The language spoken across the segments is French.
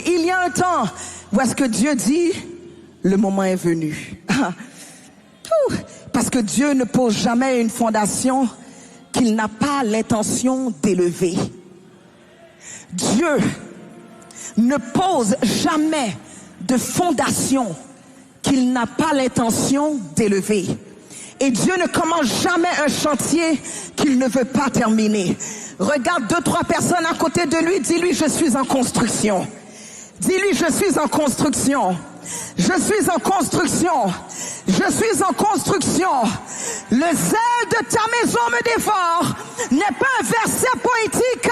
Il y a un temps où est-ce que Dieu dit, le moment est venu. Parce que Dieu ne pose jamais une fondation qu'il n'a pas l'intention d'élever. Dieu ne pose jamais de fondation qu'il n'a pas l'intention d'élever. Et Dieu ne commence jamais un chantier qu'il ne veut pas terminer. Regarde 2-3 personnes à côté de lui, dis-lui, je suis en construction. Dis-lui, je suis en construction. Je suis en construction. Je suis en construction. Le zèle de ta maison me dévore. N'est pas un verset poétique.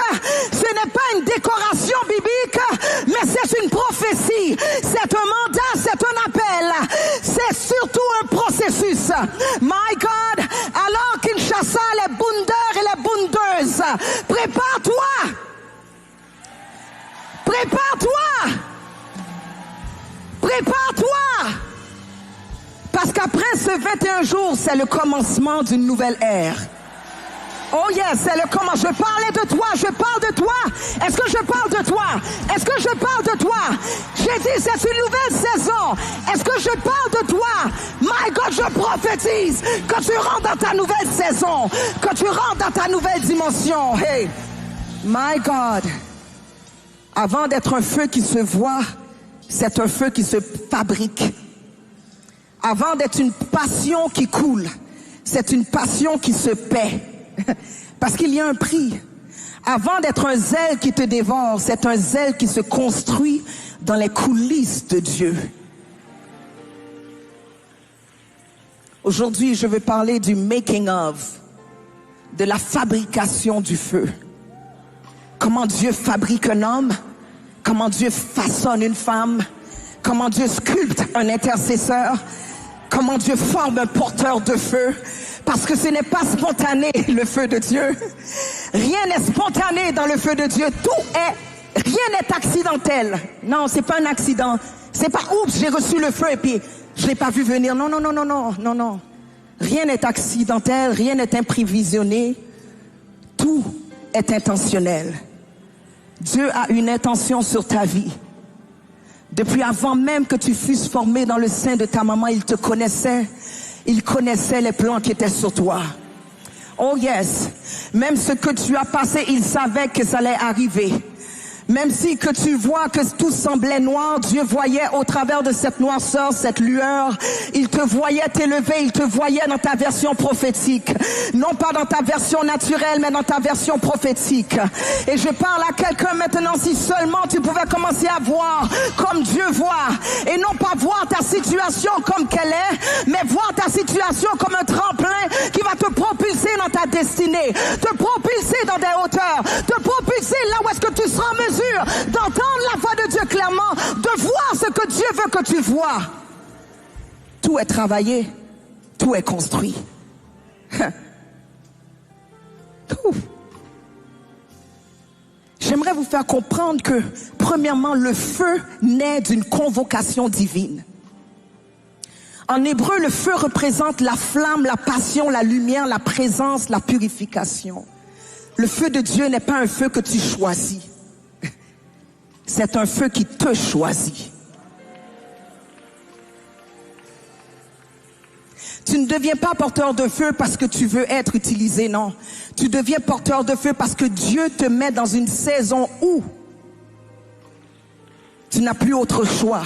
Ce n'est pas une décoration biblique. Mais c'est une prophétie. C'est un mandat. C'est un appel. C'est surtout un processus. My God. Alors Kinshasa, les bundeurs et les bundeuses. Prépare-toi. Prépare-toi. Prépare-toi. Parce qu'après ce 21 jours, c'est le commencement d'une nouvelle ère. Oh yes, c'est le commencement. Je parlais de toi, je parle de toi. Est-ce que je parle de toi? Est-ce que je parle de toi? J'ai dit, c'est une nouvelle saison. Est-ce que je parle de toi? My God, je prophétise que tu rentres dans ta nouvelle saison, que tu rentres dans ta nouvelle dimension. Hey, my God. Avant d'être un feu qui se voit, c'est un feu qui se fabrique. Avant d'être une passion qui coule, c'est une passion qui se paie. Parce qu'il y a un prix. Avant d'être un zèle qui te dévore, c'est un zèle qui se construit dans les coulisses de Dieu. Aujourd'hui, je veux parler du making of, de la fabrication du feu. Comment Dieu fabrique un homme, comment Dieu façonne une femme, comment Dieu sculpte un intercesseur, comment Dieu forme un porteur de feu. Parce que ce n'est pas spontané, le feu de Dieu. Rien n'est spontané dans le feu de Dieu. Rien n'est accidentel. Non, c'est pas un accident. C'est pas, oups, j'ai reçu le feu et puis je l'ai pas vu venir. Non, non, non, non, non, non, non. Rien n'est accidentel, rien n'est imprévisionné. Tout est intentionnel. Dieu a une intention sur ta vie. Depuis avant même que tu fusses formé dans le sein de ta maman, il te connaissait. Il connaissait les plans qui étaient sur toi. Oh yes. Même ce que tu as passé, il savait que ça allait arriver. Même si que tu vois que tout semblait noir, Dieu voyait au travers de cette noirceur, cette lueur. Il te voyait t'élever, il te voyait dans ta version prophétique. Non pas dans ta version naturelle, mais dans ta version prophétique. Et je parle à quelqu'un maintenant, si seulement tu pouvais commencer à voir comme Dieu voit. Et non pas voir ta situation comme qu'elle est, mais voir ta situation comme un tremplin qui va te propulser dans ta destinée. Te propulser dans des hauteurs. Te propulser là où est-ce que tu seras en mesure d'entendre la voix de Dieu clairement, de voir ce que Dieu veut que tu vois. Tout est travaillé, tout est construit. Tout. J'aimerais vous faire comprendre que, premièrement, le feu naît d'une convocation divine. En hébreu, le feu représente la flamme, la passion, la lumière, la présence, la purification. Le feu de Dieu n'est pas un feu que tu choisis. C'est un feu qui te choisit. Tu ne deviens pas porteur de feu parce que tu veux être utilisé, non. Tu deviens porteur de feu parce que Dieu te met dans une saison où tu n'as plus autre choix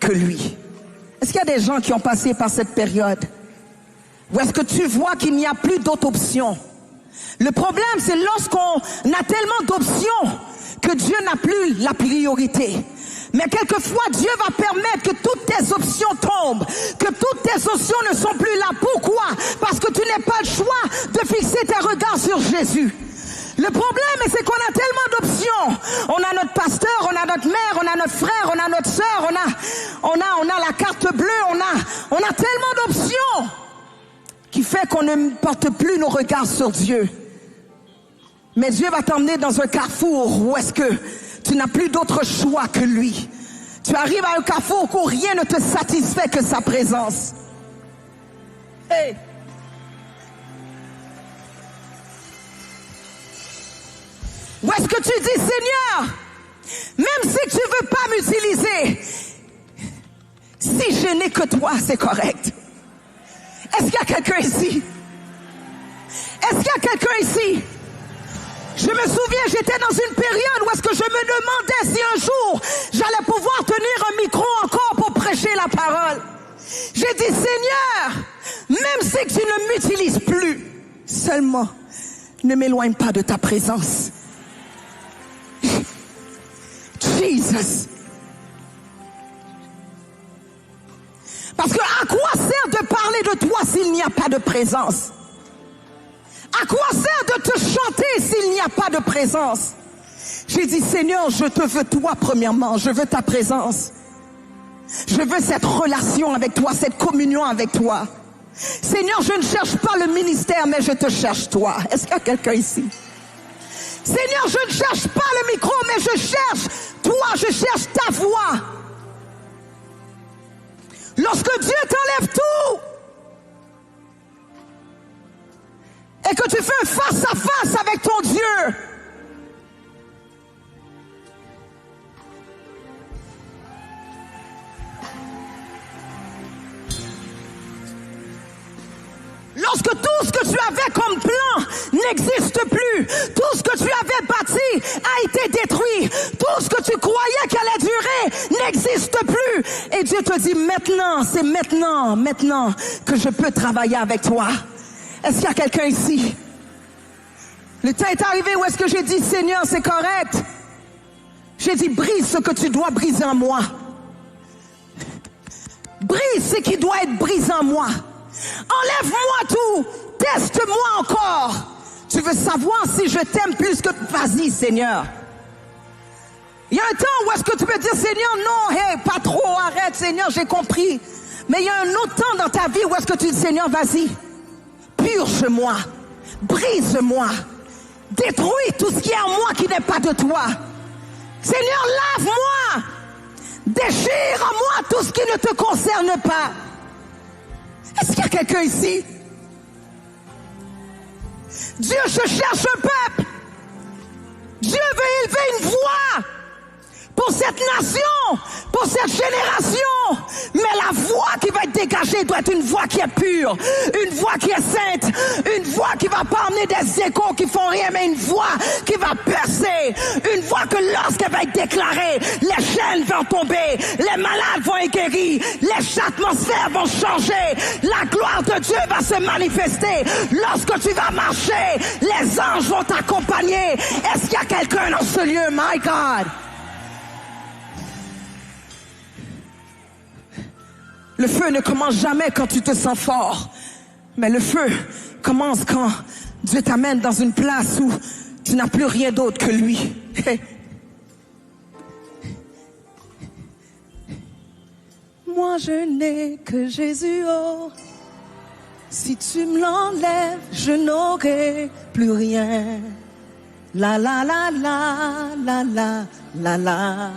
que lui. Est-ce qu'il y a des gens qui ont passé par cette période? Ou est-ce que tu vois qu'il n'y a plus d'autres options? Le problème, c'est lorsqu'on a tellement d'options que Dieu n'a plus la priorité. Mais quelquefois, Dieu va permettre que toutes tes options tombent, que toutes tes options ne sont plus là. Pourquoi? Parce que tu n'as pas le choix de fixer tes regards sur Jésus. Le problème, c'est qu'on a tellement d'options. On a notre pasteur, on a notre mère, on a notre frère, on a notre sœur, on a la carte bleue, on a tellement d'options qui fait qu'on ne porte plus nos regards sur Dieu. Mais Dieu va t'emmener dans un carrefour où est-ce que tu n'as plus d'autre choix que lui. Tu arrives à un carrefour où rien ne te satisfait que sa présence. Hey. Où est-ce que tu dis, Seigneur, Même si tu veux pas m'utiliser, si je n'ai que toi, c'est correct. Est-ce qu'il y a quelqu'un ici? Est-ce qu'il y a quelqu'un ici? Je me souviens, j'étais dans une période où est-ce que je me demandais si un jour j'allais pouvoir tenir un micro encore pour prêcher la parole. J'ai dit, Seigneur, même si tu ne m'utilises plus, seulement ne m'éloigne pas de ta présence. Jesus. Parce que à quoi sert de parler de toi s'il n'y a pas de présence? À quoi sert de te chanter s'il n'y a pas de présence? J'ai dit, Seigneur, je te veux toi premièrement, je veux ta présence. Je veux cette relation avec toi, cette communion avec toi. Seigneur, je ne cherche pas le ministère, mais je te cherche toi. Est-ce qu'il y a quelqu'un ici? Seigneur, je ne cherche pas le micro, mais je cherche toi, je cherche ta voix. Lorsque Dieu t'enlève tout, et que tu fais un face à face avec ton Dieu, lorsque tout ce que tu avais comme plan n'existe plus, tout ce que tu avais bâti a été détruit, tout ce que tu croyais qu'elle allait durer n'existe plus, et Dieu te dit maintenant, c'est maintenant que je peux travailler avec toi. Est-ce qu'il y a quelqu'un ici? Le temps est arrivé où est-ce que j'ai dit, Seigneur, c'est correct. J'ai dit, brise ce que tu dois briser en moi. Brise ce qui doit être brisé en moi. Enlève-moi tout. Teste-moi encore. Tu veux savoir si je t'aime plus que... Vas-y, Seigneur. Il y a un temps où est-ce que tu peux dire, Seigneur, non, hey, pas trop, arrête, Seigneur, j'ai compris. Mais il y a un autre temps dans ta vie où est-ce que tu dis, Seigneur, vas-y. Purge-moi, brise-moi, détruis tout ce qui est en moi qui n'est pas de toi. Seigneur, lave-moi, déchire en moi tout ce qui ne te concerne pas. Est-ce qu'il y a quelqu'un ici? Dieu se cherche un peuple. Dieu veut élever une voix pour cette nation, pour cette génération. Mais la voix qui va être dégagée doit être une voix qui est pure, une voix qui est sainte, une voix qui va pas emmener des échos qui font rien, mais une voix qui va percer, une voix que lorsqu'elle va être déclarée, les chaînes vont tomber, les malades vont être guéris, les atmosphères vont changer, la gloire de Dieu va se manifester. Lorsque tu vas marcher, les anges vont t'accompagner. Est-ce qu'il y a quelqu'un dans ce lieu? My God! Le feu ne commence jamais quand tu te sens fort. Mais le feu commence quand Dieu t'amène dans une place où tu n'as plus rien d'autre que lui. Moi je n'ai que Jésus, oh. Si tu me l'enlèves, je n'aurai plus rien. La la la la la la la la.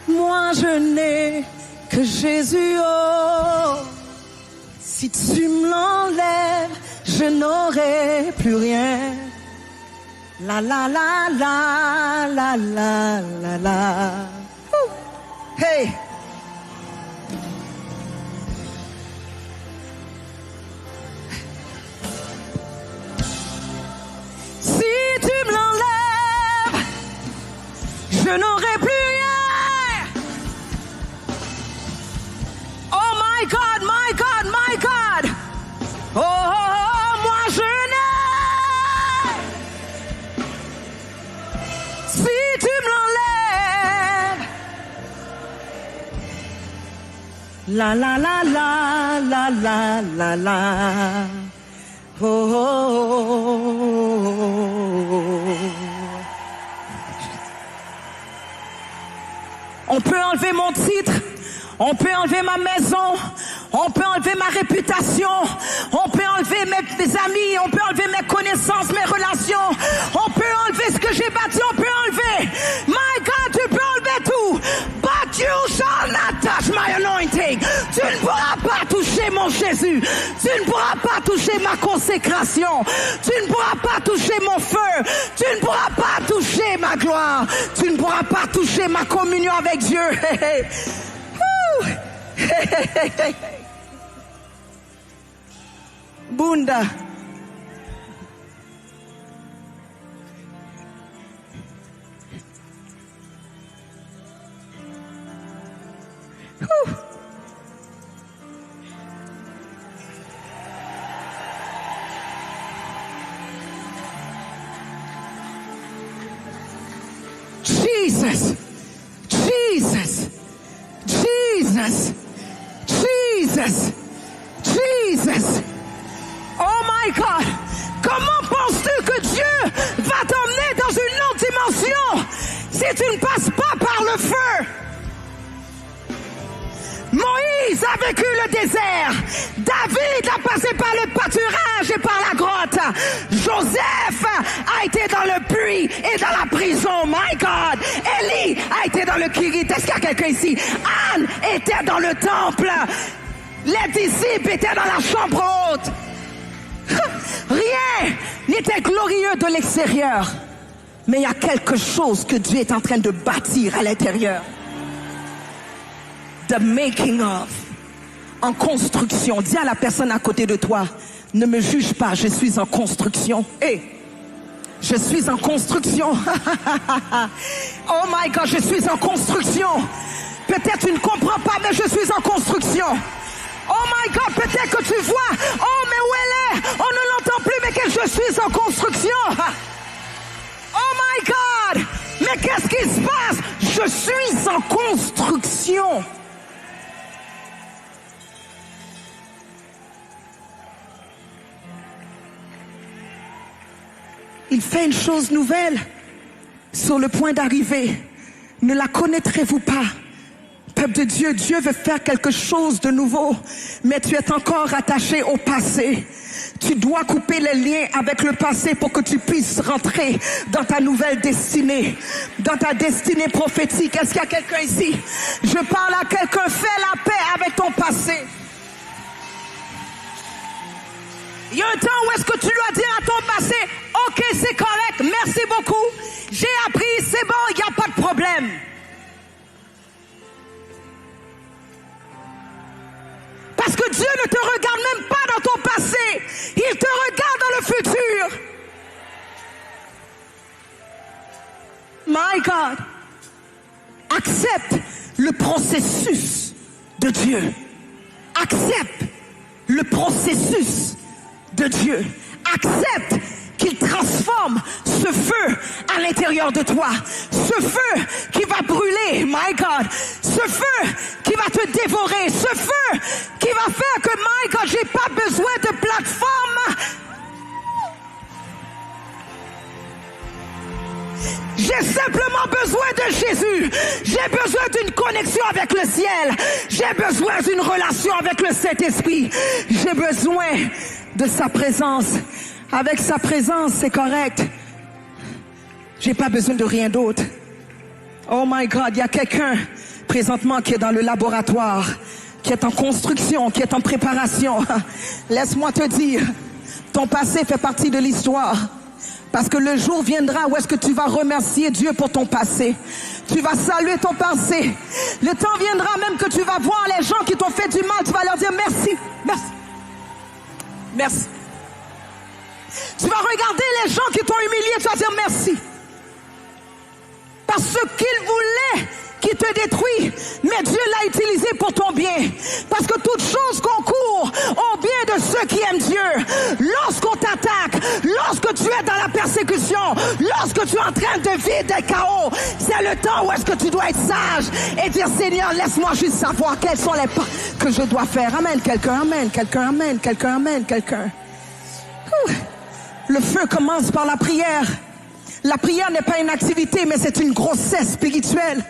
Moi je n'ai que Jésus, oh. Si tu me l'enlèves, je n'aurai plus rien. La la la la la la la la. Hey. Si tu me l'enlèves, je n'aurai plus rien. My God, my God, my God. Oh, oh, oh, moi je n'ai. Si tu me l'enlèves. La la la la la la la la. Oh, oh, oh. On peut enlever mon titre. On peut enlever ma maison, on peut enlever ma réputation, on peut enlever mes amis, on peut enlever mes connaissances, mes relations, on peut enlever ce que j'ai bâti, on peut enlever. My God, tu peux enlever tout. But you shall not touch my anointing. Tu ne pourras pas toucher mon nom de Jésus. Tu ne pourras pas toucher ma consécration. Tu ne pourras pas toucher mon feu. Tu ne pourras pas toucher ma gloire. Tu ne pourras pas toucher ma communion avec Dieu. Bunda. Jesus, Jesus, Jesus, Jesus, Jesus. Oh my God. Comment penses-tu que Dieu va t'emmener dans une autre dimension si tu ne passes pas par le feu? Moïse a vécu le désert. David a passé par le pâturage et par la grotte. Joseph a été dans le puits et dans la prison. My God. Élie a été dans le Kirit. Est-ce qu'il y a quelqu'un ici? Anne était dans le temple. Les disciples étaient dans la chambre haute. Rien n'était glorieux de l'extérieur. Mais il y a quelque chose que Dieu est en train de bâtir à l'intérieur. The making of. En construction. Dis à la personne à côté de toi, ne me juge pas, je suis en construction. Hey, je suis en construction. Oh my God, je suis en construction. Peut-être tu ne comprends pas, mais je suis en construction. Oh my God, peut-être que tu vois, oh mais où elle est? On ne l'entend plus, mais que je suis en construction. Oh my God, mais qu'est-ce qui se passe? Je suis en construction. Il fait une chose nouvelle, sur le point d'arriver. Ne la connaîtrez-vous pas? Peuple de Dieu, Dieu veut faire quelque chose de nouveau, mais tu es encore attaché au passé. Tu dois couper les liens avec le passé pour que tu puisses rentrer dans ta nouvelle destinée, dans ta destinée prophétique. Est-ce qu'il y a quelqu'un ici? Je parle à quelqu'un, fais la paix avec ton passé. Il y a un temps où est-ce que tu dois dire à ton passé, ok, c'est correct, merci beaucoup, j'ai appris, c'est bon, il n'y a pas de problème. Parce que Dieu ne te regarde même pas dans ton passé, il te regarde dans le futur. My God, accepte le processus de Dieu. Accepte le processus de Dieu. Accepte qu'il transforme ce feu à l'intérieur de toi. Ce feu qui va brûler, my God. Ce feu qui va te dévorer. Ce feu qui va faire que, my God, j'ai pas besoin de plateforme. J'ai simplement besoin de Jésus. J'ai besoin d'une connexion avec le ciel. J'ai besoin d'une relation avec le Saint-Esprit. J'ai besoin de sa présence. Avec sa présence, c'est correct. J'ai pas besoin de rien d'autre. Oh my God, il y a quelqu'un présentement qui est dans le laboratoire, qui est en construction, qui est en préparation. Laisse-moi te dire, ton passé fait partie de l'histoire. Parce que le jour viendra où est-ce que tu vas remercier Dieu pour ton passé. Tu vas saluer ton passé. Le temps viendra même que tu vas voir les gens qui t'ont fait du mal. Tu vas leur dire merci, merci, merci. Tu vas regarder les gens qui t'ont humilié. Tu vas dire merci. Parce qu'ils voulaient qui te détruit, mais Dieu l'a utilisé pour ton bien. Parce que toutes choses concourent au bien de ceux qui aiment Dieu. Lorsqu'on t'attaque, lorsque tu es dans la persécution, lorsque tu es en train de vivre des chaos, c'est le temps où est-ce que tu dois être sage et dire Seigneur, laisse-moi juste savoir quels sont les pas que je dois faire. Amen, quelqu'un, amen, quelqu'un, amen, quelqu'un, amen, quelqu'un. Le feu commence par la prière. La prière n'est pas une activité, mais c'est une grossesse spirituelle.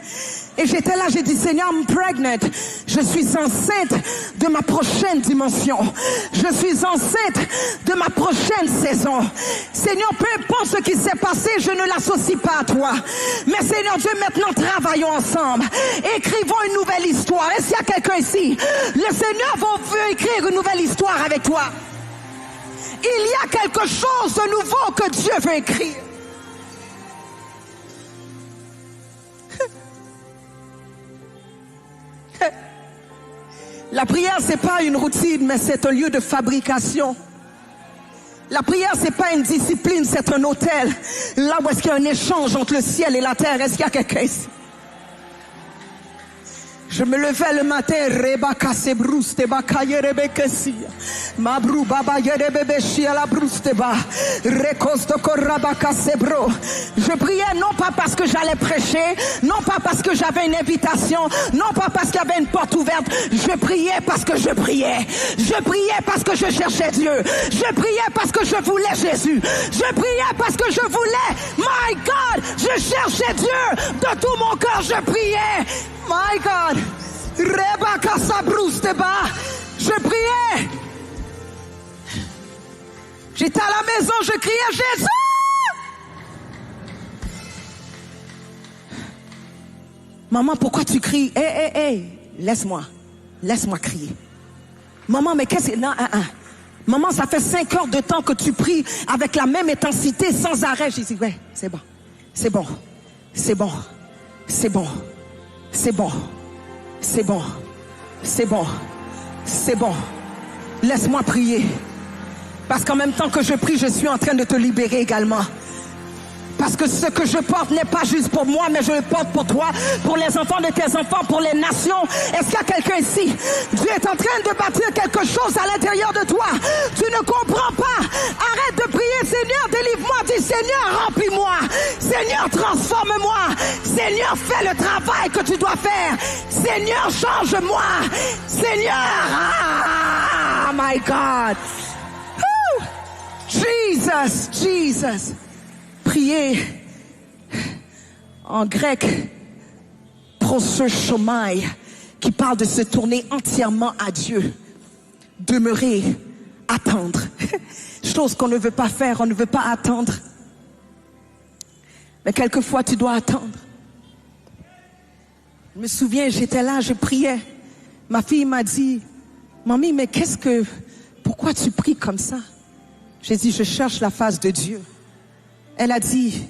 Et j'étais là, j'ai dit, Seigneur, I'm pregnant. Je suis enceinte de ma prochaine dimension. Je suis enceinte de ma prochaine saison. Seigneur, peu importe ce qui s'est passé, je ne l'associe pas à toi. Mais Seigneur Dieu, maintenant, travaillons ensemble. Écrivons une nouvelle histoire. Est-ce qu'il y a quelqu'un ici? Le Seigneur veut écrire une nouvelle histoire avec toi. Il y a quelque chose de nouveau que Dieu veut écrire. La prière, c'est pas une routine, mais c'est un lieu de fabrication. La prière, c'est pas une discipline, c'est un hôtel. Là où est-ce qu'il y a un échange entre le ciel et la terre. Est-ce qu'il y a quelqu'un ici? Je me levais le matin, Rebaka Sebrus Teba Kayerebekesi, Mabru Baba Yerebebeshi à la Brusteba, Rekosto Korabaka Sebro. Je priais non pas parce que j'allais prêcher, non pas parce que j'avais une invitation, non pas parce qu'il y avait une porte ouverte. Je priais parce que je priais. Je priais parce que je cherchais Dieu. Je priais parce que je voulais Jésus. Je priais parce que je voulais, my God, je cherchais Dieu de tout mon cœur. Je priais. My God, Rebaka Sabrusteba, je priais. J'étais à la maison, je criais Jésus. Maman, pourquoi tu cries? Hé, laisse-moi crier. Maman, mais qu'est-ce que... Non, Maman, ça fait 5 heures de temps que tu pries avec la même intensité, sans arrêt. J'ai dit, ouais, c'est bon. C'est bon. C'est bon. C'est bon. C'est bon, c'est bon, c'est bon, c'est bon. Laisse-moi prier. Parce qu'en même temps que je prie, je suis en train de te libérer également. Parce que ce que je porte n'est pas juste pour moi, mais je le porte pour toi, pour les enfants de tes enfants, pour les nations. Est-ce qu'il y a quelqu'un ici? Dieu est en train de bâtir quelque chose à l'intérieur de toi. Tu ne comprends pas. Arrête de prier, Seigneur, délivre-moi. Dis, Seigneur, remplis-moi. Seigneur, transforme-moi. Seigneur, fais le travail que tu dois faire. Seigneur, change-moi. Seigneur, my God. Woo! Jesus. Prier en grec, proseuchomai, qui parle de se tourner entièrement à Dieu, demeurer, attendre. Chose qu'on ne veut pas faire, on ne veut pas attendre. Mais quelquefois tu dois attendre. Je me souviens, j'étais là, je priais. Ma fille m'a dit, Mamie, mais pourquoi tu pries comme ça? J'ai dit, je cherche la face de Dieu. Elle a dit,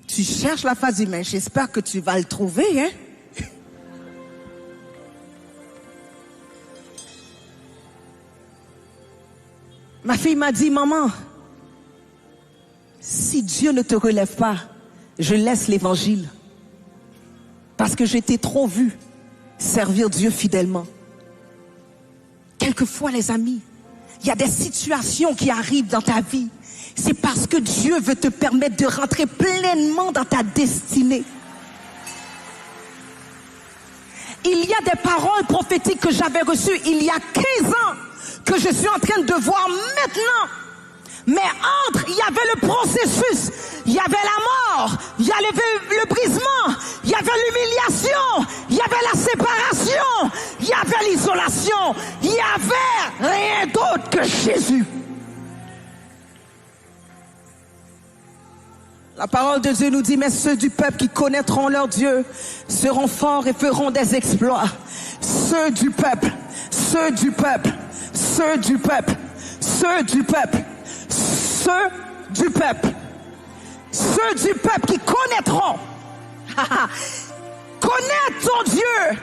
tu cherches la face humaine, j'espère que tu vas le trouver, hein? Ma fille m'a dit, maman, si Dieu ne te relève pas, je laisse l'évangile. Parce que je t'ai trop vu servir Dieu fidèlement. Quelquefois, les amis, il y a des situations qui arrivent dans ta vie. C'est parce que Dieu veut te permettre de rentrer pleinement dans ta destinée. Il y a des paroles prophétiques que j'avais reçues il y a 15 ans que je suis en train de voir maintenant. Mais il y avait le processus, il y avait la mort, il y avait le brisement, il y avait l'humiliation, il y avait la séparation, il y avait l'isolation, il y avait rien d'autre que Jésus. La parole de Dieu nous dit, mais ceux du peuple qui connaîtront leur Dieu seront forts et feront des exploits. Ceux du peuple, ceux du peuple, ceux du peuple, ceux du peuple, ceux du peuple, ceux du peuple qui connaîtront. Connaître ton Dieu.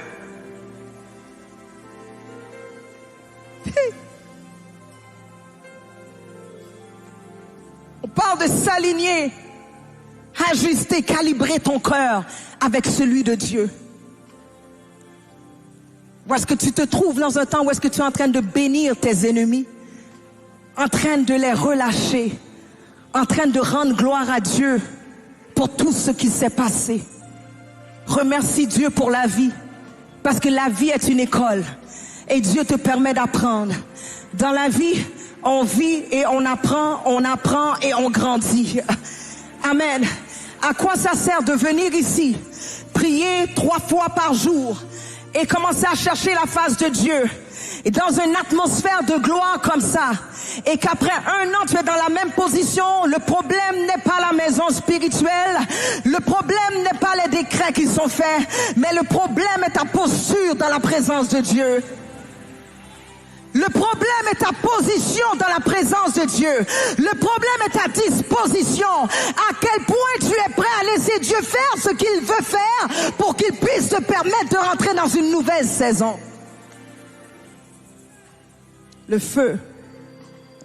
On parle de s'aligner. Ajuster, calibrer ton cœur avec celui de Dieu. Où est-ce que tu te trouves dans un temps où est-ce que tu es en train de bénir tes ennemis, en train de les relâcher, en train de rendre gloire à Dieu pour tout ce qui s'est passé. Remercie Dieu pour la vie, parce que la vie est une école et Dieu te permet d'apprendre. Dans la vie, on vit et on apprend et on grandit. Amen. À quoi ça sert de venir ici, prier 3 fois par jour et commencer à chercher la face de Dieu, et dans une atmosphère de gloire comme ça, et qu'après 1 an tu es dans la même position, le problème n'est pas la maison spirituelle, le problème n'est pas les décrets qui sont faits, mais le problème est ta posture dans la présence de Dieu. Le problème est ta position dans la présence de Dieu. Le problème est ta disposition. À quel point tu es prêt à laisser Dieu faire ce qu'il veut faire pour qu'il puisse te permettre de rentrer dans une nouvelle saison. Le feu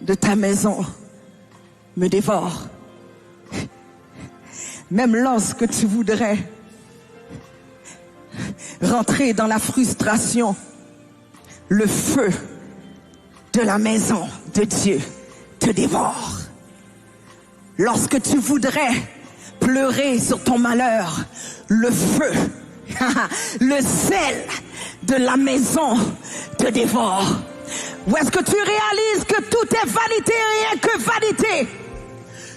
de ta maison me dévore. Même lorsque tu voudrais rentrer dans la frustration, le feu de la maison de Dieu te dévore. Lorsque tu voudrais pleurer sur ton malheur, le feu, le sel de la maison te dévore. Ou est-ce que tu réalises que tout est vanité, rien que vanité?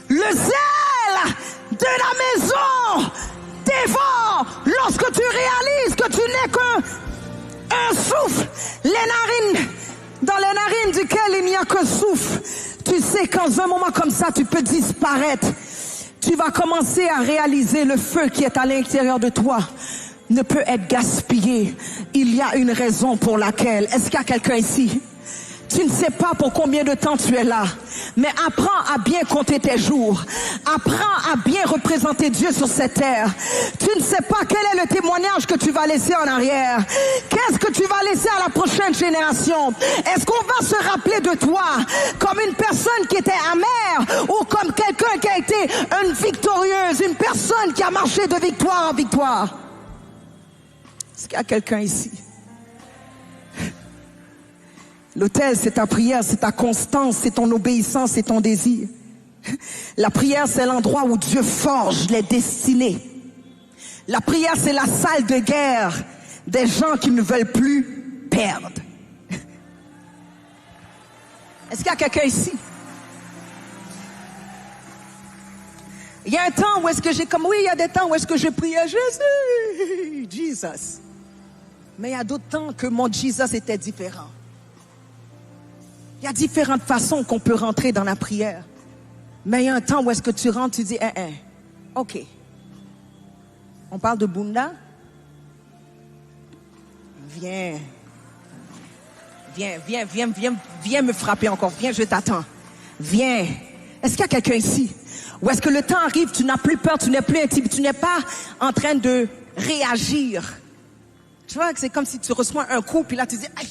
Le sel de la maison dévore lorsque tu réalises que tu n'es qu'un souffle, les narines, dans les narines duquel il n'y a que souffle. Tu sais qu'en un moment comme ça, tu peux disparaître. Tu vas commencer à réaliser le feu qui est à l'intérieur de toi ne peut être gaspillé. Il y a une raison pour laquelle. Est-ce qu'il y a quelqu'un ici? Tu ne sais pas pour combien de temps tu es là, mais apprends à bien compter tes jours. Apprends à bien représenter Dieu sur cette terre. Tu ne sais pas quel est le témoignage que tu vas laisser en arrière. Qu'est-ce que tu vas laisser à la prochaine génération? Est-ce qu'on va se rappeler de toi comme une personne qui était amère ou comme quelqu'un qui a été une victorieuse, une personne qui a marché de victoire en victoire? Est-ce qu'il y a quelqu'un ici? L'autel, c'est ta prière, c'est ta constance, c'est ton obéissance, c'est ton désir. La prière, c'est l'endroit où Dieu forge les destinées. La prière, c'est la salle de guerre des gens qui ne veulent plus perdre. Est-ce qu'il y a quelqu'un ici? Il y a un temps où est-ce que il y a des temps où est-ce que je priais Jésus, Jesus. Mais il y a d'autres temps que mon Jesus était différent. Il y a différentes façons qu'on peut rentrer dans la prière. Mais il y a un temps où est-ce que tu rentres, tu dis, ok. On parle de Bunda? Viens me frapper encore. Viens, je t'attends. Viens. Est-ce qu'il y a quelqu'un ici? Ou est-ce que le temps arrive, tu n'as plus peur, tu n'es plus intimidé, tu n'es pas en train de réagir? Tu vois, c'est comme si tu reçois un coup, puis là tu dis, aïe.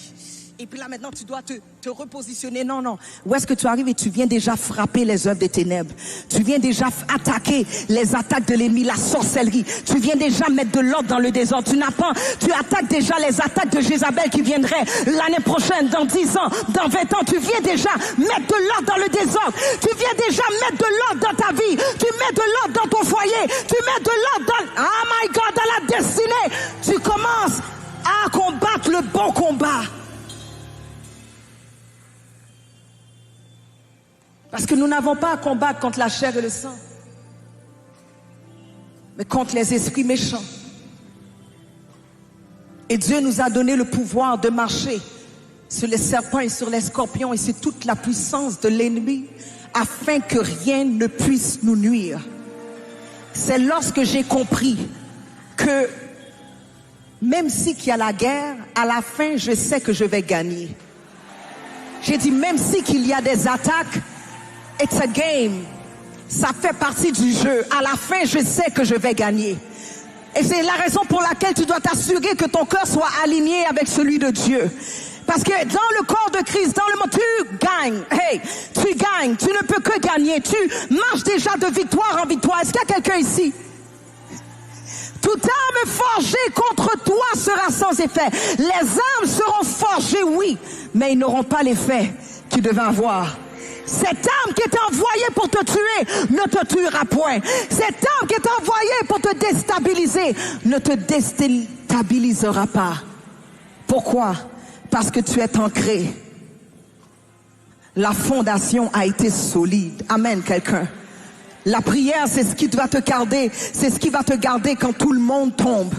Et puis là, maintenant, tu dois te repositionner. Non, non. Où est-ce que tu arrives et tu viens déjà frapper les œuvres des ténèbres? Tu viens déjà attaquer les attaques de l'ennemi, la sorcellerie. Tu viens déjà mettre de l'ordre dans le désordre. Tu attaques déjà les attaques de Jézabel qui viendraient l'année prochaine, dans 10 ans, dans 20 ans. Tu viens déjà mettre de l'ordre dans le désordre. Tu viens déjà mettre de l'ordre dans ta vie. Tu mets de l'ordre dans ton foyer. Tu mets de l'ordre dans, oh my God, dans la destinée. Tu commences à combattre le bon combat. Parce que nous n'avons pas à combattre contre la chair et le sang, mais contre les esprits méchants. Et Dieu nous a donné le pouvoir de marcher sur les serpents et sur les scorpions, et c'est toute la puissance de l'ennemi, afin que rien ne puisse nous nuire. C'est lorsque j'ai compris que même si qu'il y a la guerre, à la fin, je sais que je vais gagner. J'ai dit, même si qu'il y a des attaques, it's a game. Ça fait partie du jeu. À la fin, je sais que je vais gagner. Et c'est la raison pour laquelle tu dois t'assurer que ton cœur soit aligné avec celui de Dieu. Parce que dans le corps de Christ, dans le monde, tu gagnes. Hey, tu gagnes. Tu ne peux que gagner. Tu marches déjà de victoire en victoire. Est-ce qu'il y a quelqu'un ici? Toute arme forgée contre toi sera sans effet. Les armes seront forgées, oui, mais ils n'auront pas l'effet qu'ils devaient avoir. Cette arme qui est envoyée pour te tuer ne te tuera point. Cette arme qui est envoyée pour te déstabiliser ne te déstabilisera pas. Pourquoi? Parce que tu es ancré. La fondation a été solide. Amen, quelqu'un. La prière, c'est ce qui va te garder. C'est ce qui va te garder quand tout le monde tombe.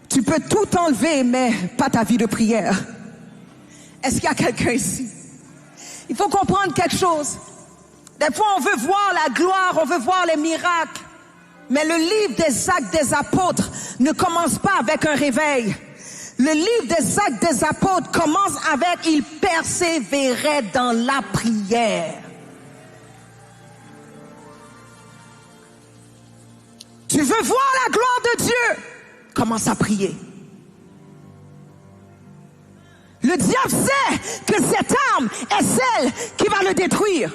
Tu peux tout enlever, mais pas ta vie de prière. Est-ce qu'il y a quelqu'un ici? Il faut comprendre quelque chose. Des fois, on veut voir la gloire, on veut voir les miracles. Mais le livre des Actes des Apôtres ne commence pas avec un réveil. Le livre des Actes des Apôtres commence avec « Ils persévéraient dans la prière ». Tu veux voir la gloire de Dieu? Commence à prier. Le diable sait que cette arme est celle qui va le détruire.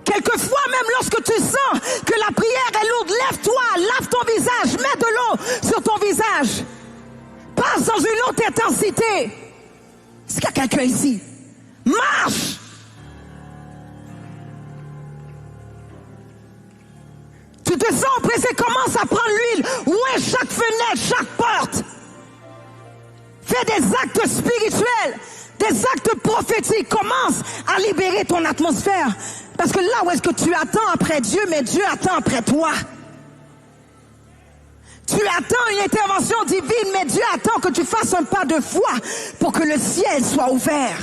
Quelquefois, même lorsque tu sens que la prière est lourde, lève-toi, lave ton visage, mets de l'eau sur ton visage. Passe dans une autre intensité. Est-ce qu'il y a quelqu'un ici? Marche! Tu te sens pressé, commence à prendre l'huile, ouin chaque fenêtre, chaque porte. Fais des actes spirituels, des actes prophétiques. Commence à libérer ton atmosphère. Parce que là où est-ce que tu attends après Dieu, mais Dieu attend après toi. Tu attends une intervention divine, mais Dieu attend que tu fasses un pas de foi pour que le ciel soit ouvert.